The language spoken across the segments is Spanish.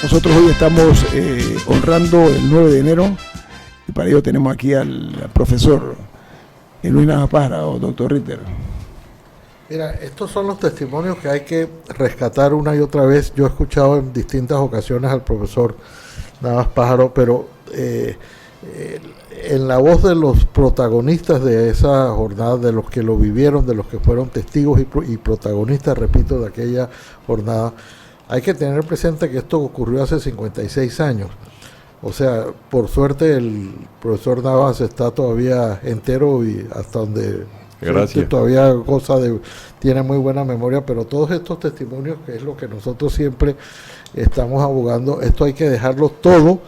Nosotros hoy estamos honrando el 9 de enero y para ello tenemos aquí al profesor Luis Navas Pájara o doctor Ritter. Mira, estos son los testimonios que hay que rescatar una y otra vez. Yo he escuchado en distintas ocasiones al profesor Navas Pájaro, pero en la voz de los protagonistas de esa jornada, de los que lo vivieron, de los que fueron testigos y protagonistas, repito, de aquella jornada, hay que tener presente que esto ocurrió hace 56 años. O sea, por suerte el profesor Navas está todavía entero y hasta donde todavía tiene muy buena memoria, pero todos estos testimonios, que es lo que nosotros siempre estamos abogando, esto hay que dejarlo todo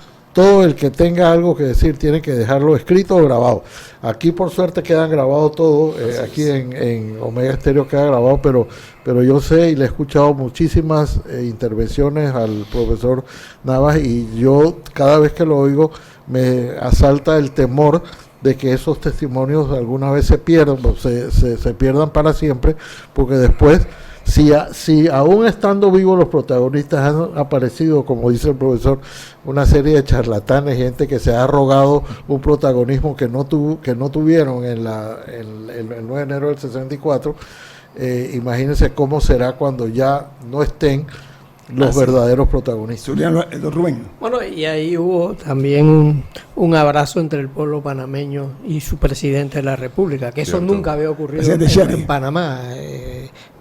el que tenga algo que decir tiene que dejarlo escrito o grabado. Aquí por suerte quedan grabados todo, aquí en Omega Estéreo queda grabado, pero yo sé y le he escuchado muchísimas intervenciones al profesor Navas y yo cada vez que lo oigo me asalta el temor de que esos testimonios alguna vez se pierdan, se pierdan para siempre, porque después, si aún estando vivos los protagonistas han aparecido, como dice el profesor, una serie de charlatanes, gente que se ha arrogado un protagonismo que no tuvieron en el 9 de enero del 64, imagínense cómo será cuando ya no estén los verdaderos protagonistas. Rubén. Bueno, y ahí hubo también un abrazo entre el pueblo panameño y su presidente de la República, que eso nunca había ocurrido en Panamá.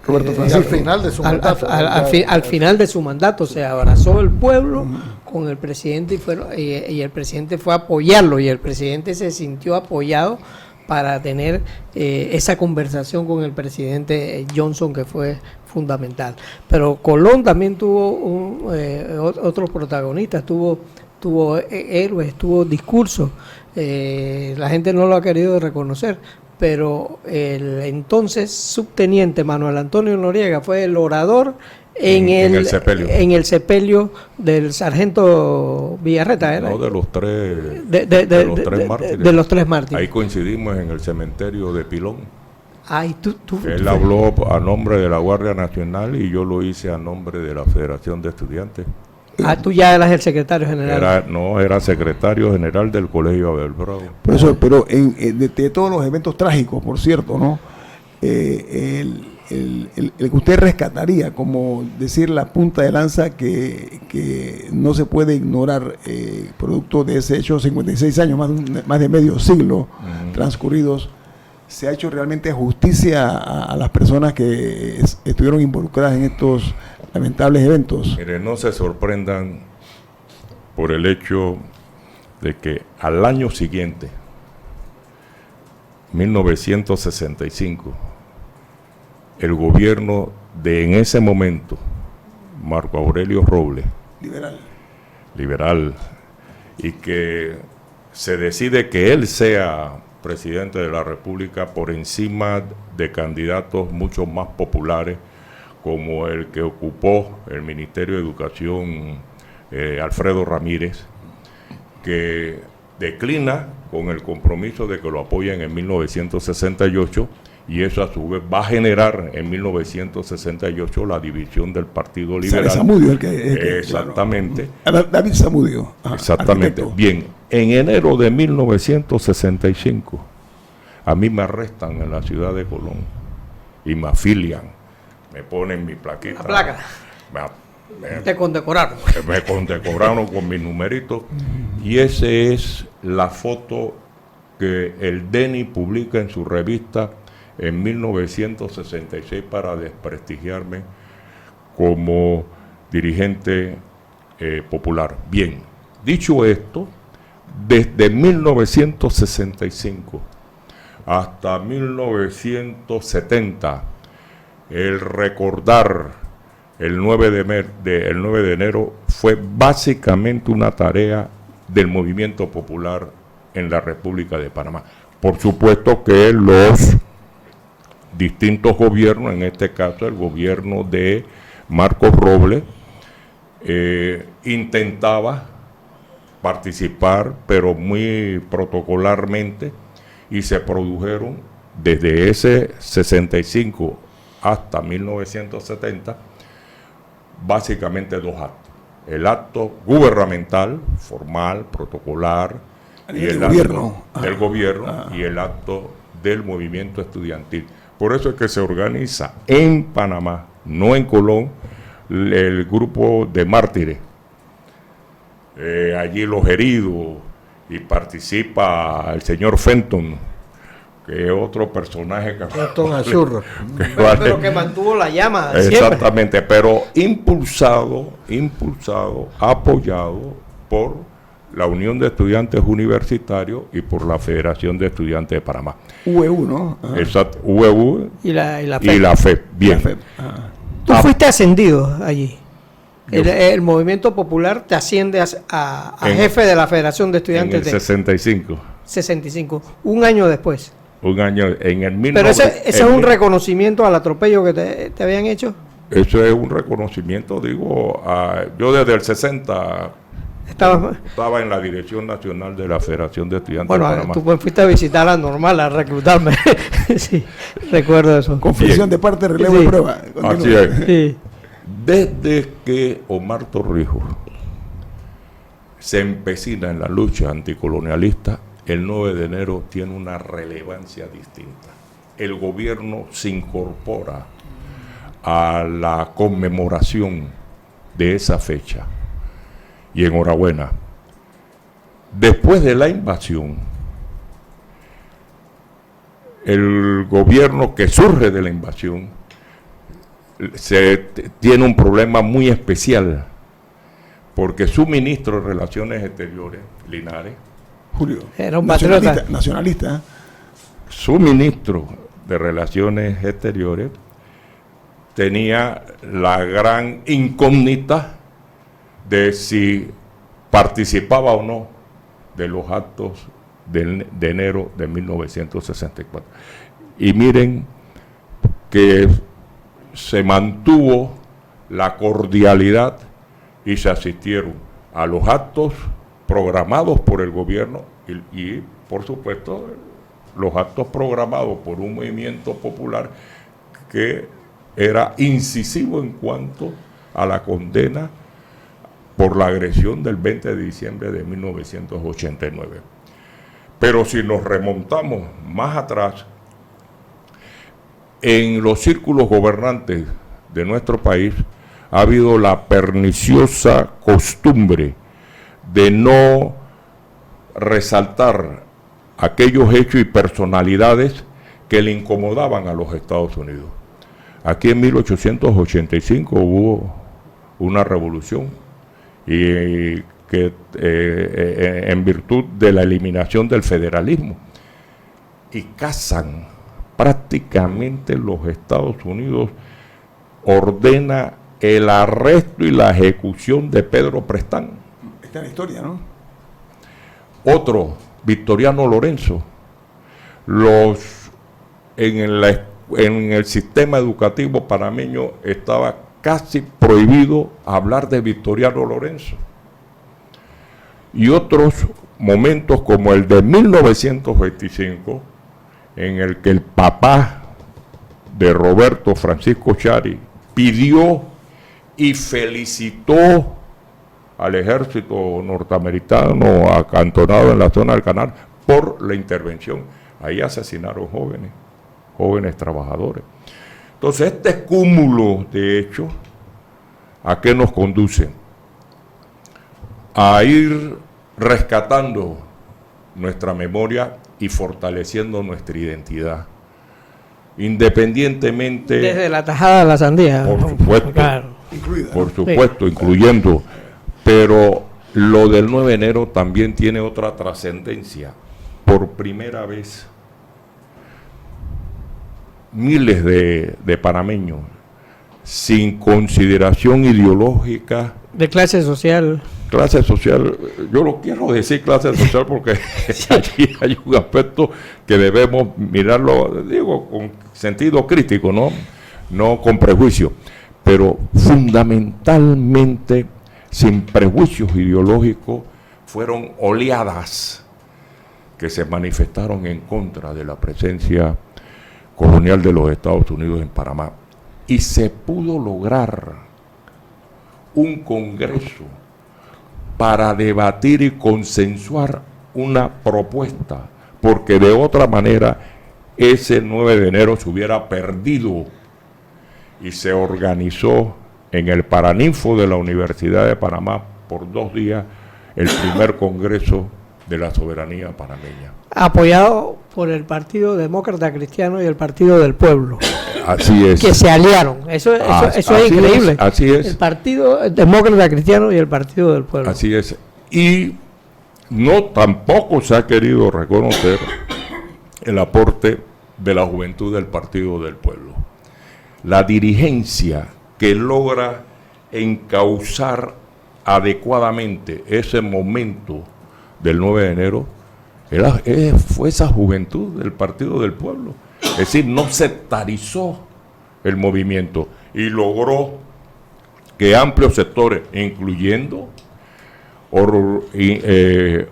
Roberto Francisco. Al final de su mandato. Al final de su mandato se abrazó el pueblo con el presidente y el presidente fue a apoyarlo y el presidente se sintió apoyado para tener esa conversación con el presidente Johnson, que fue fundamental. Pero Colón también tuvo otros protagonistas, tuvo héroes, tuvo discursos. La gente no lo ha querido reconocer, pero el entonces subteniente Manuel Antonio Noriega fue el orador en el sepelio del sargento Villarreta, ¿era? No, de los tres mártires. Ahí coincidimos en el cementerio de Pilón. Él habló a nombre de la Guardia Nacional y yo lo hice a nombre de la Federación de Estudiantes. Tú ya eras el secretario general. Era secretario general del Colegio Abel Bravo. Profesor, pero de todos los eventos trágicos, por cierto, ¿no? El que usted rescataría, como decir la punta de lanza que no se puede ignorar, producto de ese hecho, 56 años, más de medio siglo transcurridos, ¿se ha hecho realmente justicia a las personas que estuvieron involucradas en estos lamentables eventos? Mire, no se sorprendan por el hecho de que al año siguiente, 1965, el gobierno de en ese momento, Marco Aurelio Robles, liberal, y que se decide que él sea presidente de la República por encima de candidatos mucho más populares, como el que ocupó el Ministerio de Educación, Alfredo Ramírez, que declina con el compromiso de que lo apoyan en 1968, y eso a su vez va a generar en 1968 la división del Partido Liberal. Zamudio, exactamente. Claro. David Zamudio. Exactamente. Arquitecto. Bien, en enero de 1965, a mí me arrestan en la ciudad de Colón y me afilian, me ponen mi plaquita. La placa. Te condecoraron. Me condecoraron con mi numerito, y esa es la foto que el DENI publica en su revista en 1966 para desprestigiarme como dirigente popular. Bien, dicho esto, desde 1965 hasta 1970, el recordar el 9 de enero fue básicamente una tarea del movimiento popular en la República de Panamá. Por supuesto que los distintos gobiernos, en este caso el gobierno de Marcos Robles, intentaba participar, pero muy protocolarmente, y se produjeron desde ese 65 hasta 1970 básicamente dos actos. el acto gubernamental, formal, protocolar, y el gobierno. acto del gobierno y el acto del movimiento estudiantil. Por eso es que se organiza en Panamá, no en Colón, el grupo de mártires. Allí los heridos, y participa el señor Fenton, que es otro personaje que pero que mantuvo la llama exactamente siempre. Pero impulsado, apoyado por la Unión de Estudiantes Universitarios y por la Federación de Estudiantes de Panamá. UEU, ¿no? Exacto, UEU y la FEP. Bien. La FEP. Tú fuiste ascendido allí. El movimiento popular te asciende a jefe de la Federación de Estudiantes en el 65. 65, un año después. Un año, en el 19... Pero ese es un reconocimiento al atropello que te habían hecho. Eso es un reconocimiento, digo, yo desde el 60 estaba en la Dirección Nacional de la Federación de Estudiantes de Panamá. Tú fuiste a visitar a Normal, a reclutarme. Sí, recuerdo eso. Confesión de parte, relevo Sí. y prueba. Así es. Sí. Desde que Omar Torrijos se empecina en la lucha anticolonialista, el 9 de enero tiene una relevancia distinta. El gobierno se incorpora a la conmemoración de esa fecha. Y enhorabuena. Después de la invasión, el gobierno que surge de la invasión tiene un problema muy especial, porque su ministro de Relaciones Exteriores, Linares, Julio, era un nacionalista. Su ministro de Relaciones Exteriores tenía la gran incógnita de si participaba o no de los actos de enero de 1964. Y miren que se mantuvo la cordialidad y se asistieron a los actos programados por el gobierno y por supuesto, los actos programados por un movimiento popular que era incisivo en cuanto a la condena por la agresión del 20 de diciembre de 1989. Pero si nos remontamos más atrás, en los círculos gobernantes de nuestro país ha habido la perniciosa costumbre de no resaltar aquellos hechos y personalidades que le incomodaban a los Estados Unidos. Aquí en 1885 hubo una revolución y que en virtud de la eliminación del federalismo, y cazan prácticamente los Estados Unidos, ordena el arresto y la ejecución de Pedro Prestán. Está en la historia, ¿no? Otro, Victoriano Lorenzo, en el sistema educativo panameño estaba casi prohibido hablar de Victoriano Lorenzo. Y otros momentos como el de 1925, en el que el papá de Roberto Francisco Chari pidió y felicitó al ejército norteamericano acantonado en la zona del canal por la intervención. Ahí asesinaron jóvenes trabajadores. Entonces, este cúmulo de hechos, ¿a qué nos conduce? A ir rescatando nuestra memoria y fortaleciendo nuestra identidad. Independientemente... Desde la tajada de la sandía. Por supuesto. Claro. Por supuesto, sí. Incluyendo. Pero lo del 9 de enero también tiene otra trascendencia. Por primera vez, miles de panameños, sin consideración ideológica, de clase social. Clase social, yo lo quiero decir clase social porque allí hay un aspecto que debemos mirarlo, digo, con sentido crítico, no con prejuicio, pero fundamentalmente sin prejuicios ideológicos, fueron oleadas que se manifestaron en contra de la presencia colonial de los Estados Unidos en Panamá. Y se pudo lograr un congreso para debatir y consensuar una propuesta, porque de otra manera ese 9 de enero se hubiera perdido. Y se organizó en el Paraninfo de la Universidad de Panamá por 2 días el primer congreso de la soberanía panameña. Apoyado por el Partido Demócrata Cristiano y el Partido del Pueblo. Así es. Que se aliaron. Eso es increíble. Así es. El Partido Demócrata Cristiano y el Partido del Pueblo. Así es. Y no tampoco se ha querido reconocer el aporte de la juventud del Partido del Pueblo. La dirigencia que logra encauzar adecuadamente ese momento del 9 de enero fue esa juventud del Partido del Pueblo. Es decir, no sectarizó el movimiento y logró que amplios sectores, incluyendo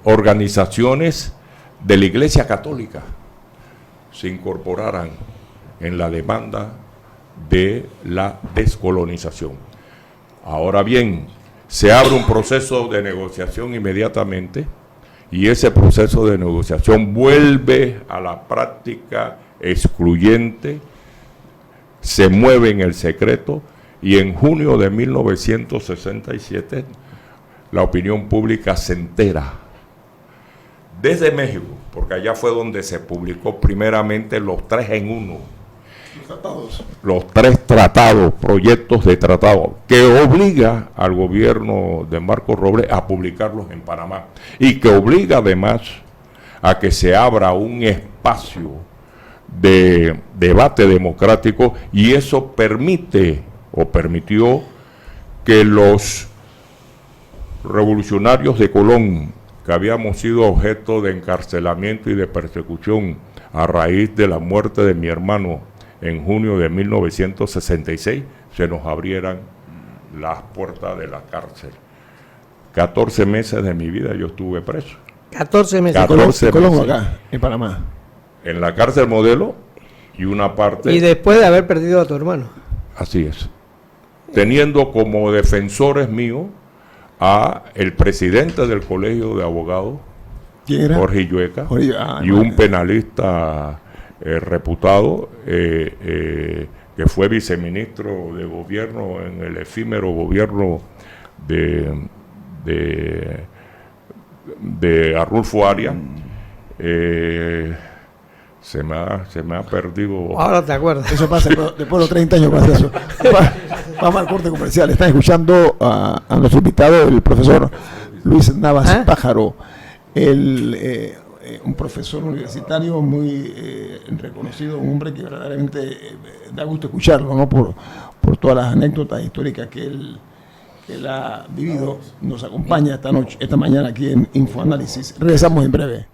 organizaciones de la Iglesia Católica, se incorporaran en la demanda de la descolonización. Ahora bien, se abre un proceso de negociación inmediatamente y ese proceso de negociación vuelve a la práctica excluyente, se mueve en el secreto y en junio de 1967 la opinión pública se entera desde México, porque allá fue donde se publicó primeramente los 3 en 1. Los 3 tratados, proyectos de tratado, que obliga al gobierno de Marcos Robles a publicarlos en Panamá y que obliga además a que se abra un espacio de debate democrático, y eso permite o permitió que los revolucionarios de Colón, que habíamos sido objeto de encarcelamiento y de persecución a raíz de la muerte de mi hermano en junio de 1966, se nos abrieran las puertas de la cárcel. 14 meses de mi vida yo estuve preso. 14 meses. 14 Colón meses. acá, en Panamá. En la cárcel Modelo y una parte... Y después de haber perdido a tu hermano. Así es. Teniendo como defensores míos a el presidente del Colegio de Abogados, ¿Quién era? Jorge Illueca, y no, un penalista reputado que fue viceministro de gobierno en el efímero gobierno de Arnulfo Arias. Se me ha perdido. Ahora te acuerdas. Eso pasa, después de los 30 años pasa eso. Vamos al corte comercial. Están escuchando a nuestro invitado, el profesor Luis Navas Pájaro, un profesor universitario muy reconocido, un hombre que verdaderamente da gusto escucharlo, ¿no? Por todas las anécdotas históricas que él ha vivido. Nos acompaña esta mañana aquí en Infoanálisis. Regresamos en breve.